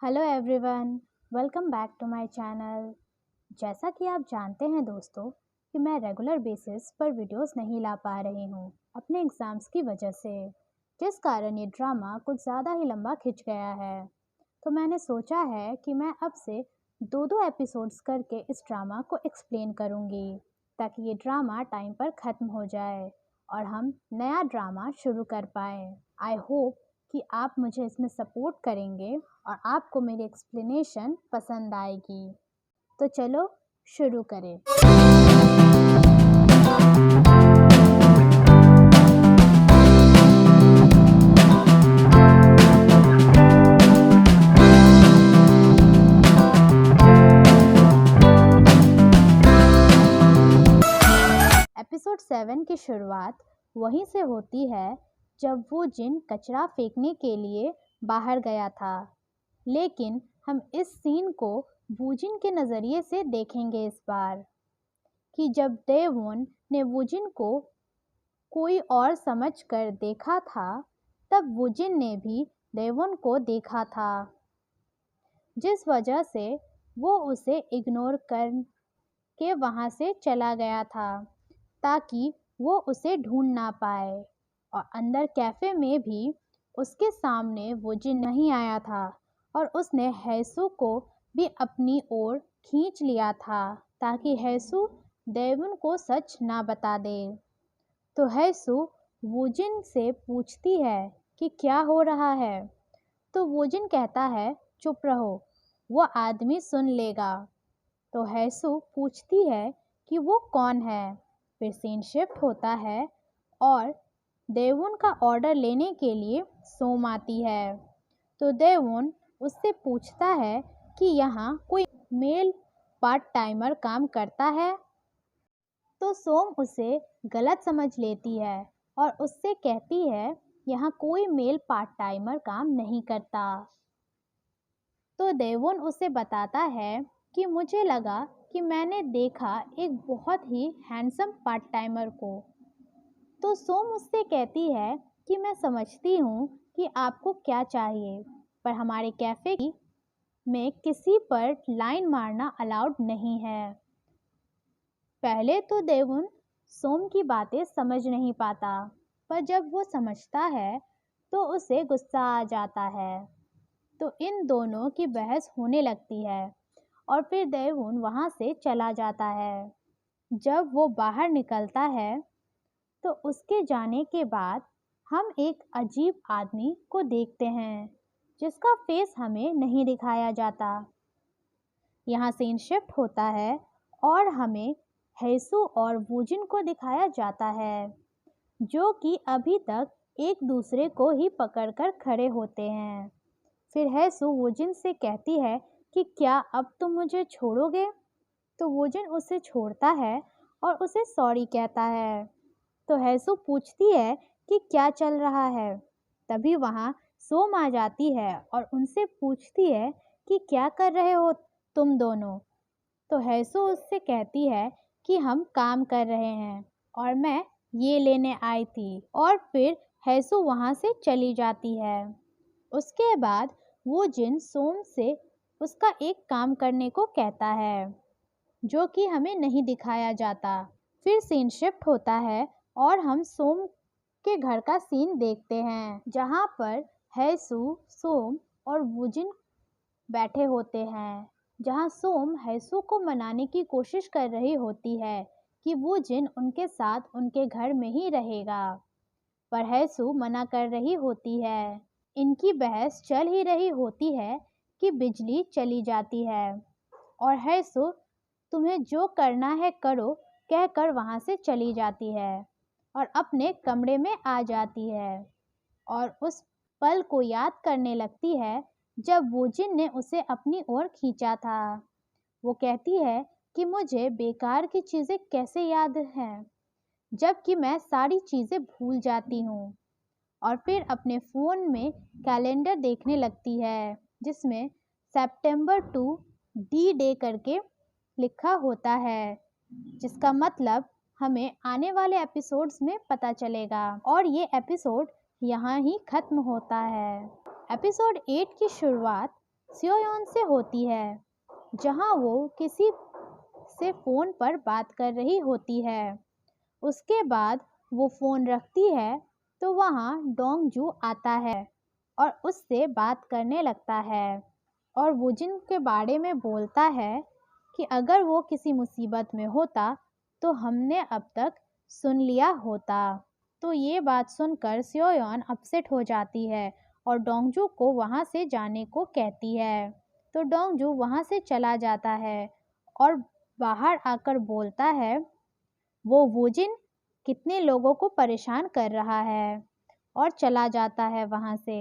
Hello everyone, welcome back to my channel. जैसा कि आप जानते हैं दोस्तों कि मैं रेगुलर बेसिस पर वीडियोस नहीं ला पा रही हूँ अपने एग्ज़ाम्स की वजह से, जिस कारण ये ड्रामा कुछ ज़्यादा ही लंबा खिंच गया है। तो मैंने सोचा है कि मैं अब से दो दो एपिसोड्स करके इस ड्रामा को एक्सप्लेन करूँगी ताकि ये ड्रामा टाइम पर ख़त्म हो जाए और हम नया ड्रामा शुरू कर पाएँ। आई होप कि आप मुझे इसमें सपोर्ट करेंगे और आपको मेरी एक्सप्लेनेशन पसंद आएगी। तो चलो शुरू करें। एपिसोड 7 की शुरुआत वहीं से होती है जब वो जिन कचरा फेंकने के लिए बाहर गया था, लेकिन हम इस सीन को वूजिन के नज़रिए से देखेंगे इस बार कि जब डेवोन ने वूजिन को कोई और समझकर देखा था, तब वूजिन ने भी डेवोन को देखा था, जिस वजह से वो उसे इग्नोर कर के वहाँ से चला गया था ताकि वो उसे ढूंढ ना पाए। और अंदर कैफ़े में भी उसके सामने वूजिन नहीं आया था और उसने हैसू को भी अपनी ओर खींच लिया था ताकि हैसू डेवोन को सच ना बता दे। तो हैसू वूजिन से पूछती है कि क्या हो रहा है, तो वूजिन कहता है चुप रहो, वो आदमी सुन लेगा। तो हैसू पूछती है कि वो कौन है। फिर सीन शिफ्ट होता है और डेवोन का ऑर्डर लेने के लिए सोम आती है। तो डेवोन उससे पूछता है कि यहाँ कोई मेल पार्ट टाइमर काम करता है। तो सोम उसे गलत समझ लेती है और उससे कहती है यहाँ कोई मेल पार्ट टाइमर काम नहीं करता। तो डेवोन उसे बताता है कि मुझे लगा कि मैंने देखा एक बहुत ही हैंडसम पार्ट टाइमर को। तो सोम उससे कहती है कि मैं समझती हूँ कि आपको क्या चाहिए, पर हमारे कैफ़े में किसी पर लाइन मारना अलाउड नहीं है। पहले तो डेवोन सोम की बातें समझ नहीं पाता, पर जब वो समझता है तो उसे गुस्सा आ जाता है। तो इन दोनों की बहस होने लगती है और फिर डेवोन वहाँ से चला जाता है। जब वो बाहर निकलता है तो उसके जाने के बाद हम एक अजीब आदमी को देखते हैं जिसका फेस हमें नहीं दिखाया जाता। यहाँ सीन शिफ्ट होता है और हमें हैसू और वूजिन को दिखाया जाता है, जो कि अभी तक एक दूसरे को ही पकड़कर खड़े होते हैं। फिर हैसू वूजिन से कहती है कि क्या अब तुम मुझे छोड़ोगे। तो वूजिन उसे छोड़ता है और उसे सॉरी कहता है। तो हैसू पूछती है कि क्या चल रहा है। तभी वहाँ सोम आ जाती है और उनसे पूछती है कि क्या कर रहे हो तुम दोनों। तो हैसू उससे कहती है कि हम काम कर रहे हैं और मैं ये लेने आई थी, और फिर हैसू वहाँ से चली जाती है। उसके बाद वो जिन सोम से उसका एक काम करने को कहता है, जो कि हमें नहीं दिखाया जाता। फिर सीन शिफ्ट होता है और हम सोम के घर का सीन देखते हैं, जहाँ पर हैसू, सोम और वूजिन बैठे होते हैं, जहाँ सोम हैसू को मनाने की कोशिश कर रही होती है कि वूजिन उनके साथ उनके घर में ही रहेगा, पर हैसू मना कर रही होती है। इनकी बहस चल ही रही होती है कि बिजली चली जाती है और हैसू तुम्हें जो करना है करो कहकर वहाँ से चली जाती है और अपने कमरे में आ जाती है और उस पल को याद करने लगती है जब वूजिन ने उसे अपनी ओर खींचा था। वो कहती है कि मुझे बेकार की चीज़ें कैसे याद हैं, जबकि मैं सारी चीज़ें भूल जाती हूँ। और फिर अपने फ़ोन में कैलेंडर देखने लगती है, जिसमें सितंबर 2 डी डे करके लिखा होता है, जिसका मतलब हमें आने वाले एपिसोड्स में पता चलेगा। और ये एपिसोड यहाँ ही ख़त्म होता है। एपिसोड 8 की शुरुआत सियोयन से होती है, जहां वो किसी से फ़ोन पर बात कर रही होती है। उसके बाद वो फ़ोन रखती है तो वहाँ डोंगजू आता है और उससे बात करने लगता है और वुजिन के बारे में बोलता है कि अगर वो किसी मुसीबत में होता तो हमने अब तक सुन लिया होता। तो ये बात सुनकर सियोयन अपसेट हो जाती है और डोंगजू को वहाँ से जाने को कहती है। तो डोंगजू वहाँ से चला जाता है और बाहर आकर बोलता है वो वुजिन कितने लोगों को परेशान कर रहा है और चला जाता है वहाँ से।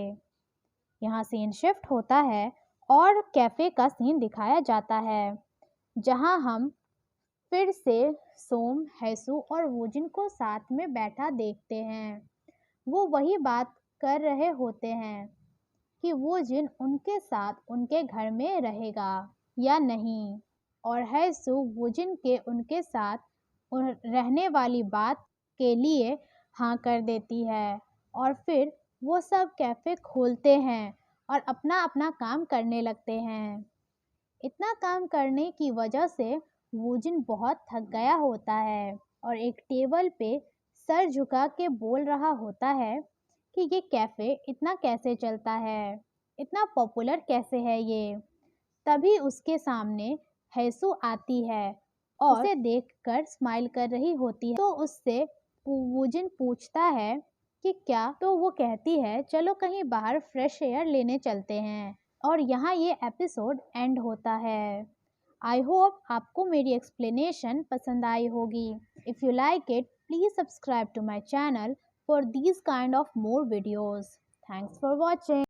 यहाँ सीन शिफ्ट होता है और कैफ़े का सीन दिखाया जाता है, जहाँ हम फिर से सोम, हैसू और वुजिन को साथ में बैठा देखते हैं। वो वही बात कर रहे होते हैं कि वुजिन उनके साथ उनके घर में रहेगा या नहीं, और हैसू वुजिन के उनके साथ रहने वाली बात के लिए हाँ कर देती है। और फिर वो सब कैफ़े खोलते हैं और अपना अपना काम करने लगते हैं। इतना काम करने की वजह से वुजिन बहुत थक गया होता है और एक टेबल पे सर झुका के बोल रहा होता है कि ये कैफ़े इतना कैसे चलता है, इतना पॉपुलर कैसे है ये। तभी उसके सामने हैसू आती है और उसे देखकर स्माइल कर रही होती है। तो उससे वुजिन पूछता है कि क्या, तो वो कहती है चलो कहीं बाहर फ्रेश एयर लेने चलते हैं। और यहाँ ये एपिसोड एंड होता है। आई होप आपको मेरी एक्सप्लेनेशन पसंद आई होगी। If you like it, please subscribe to my channel for these kind of more videos. Thanks for watching.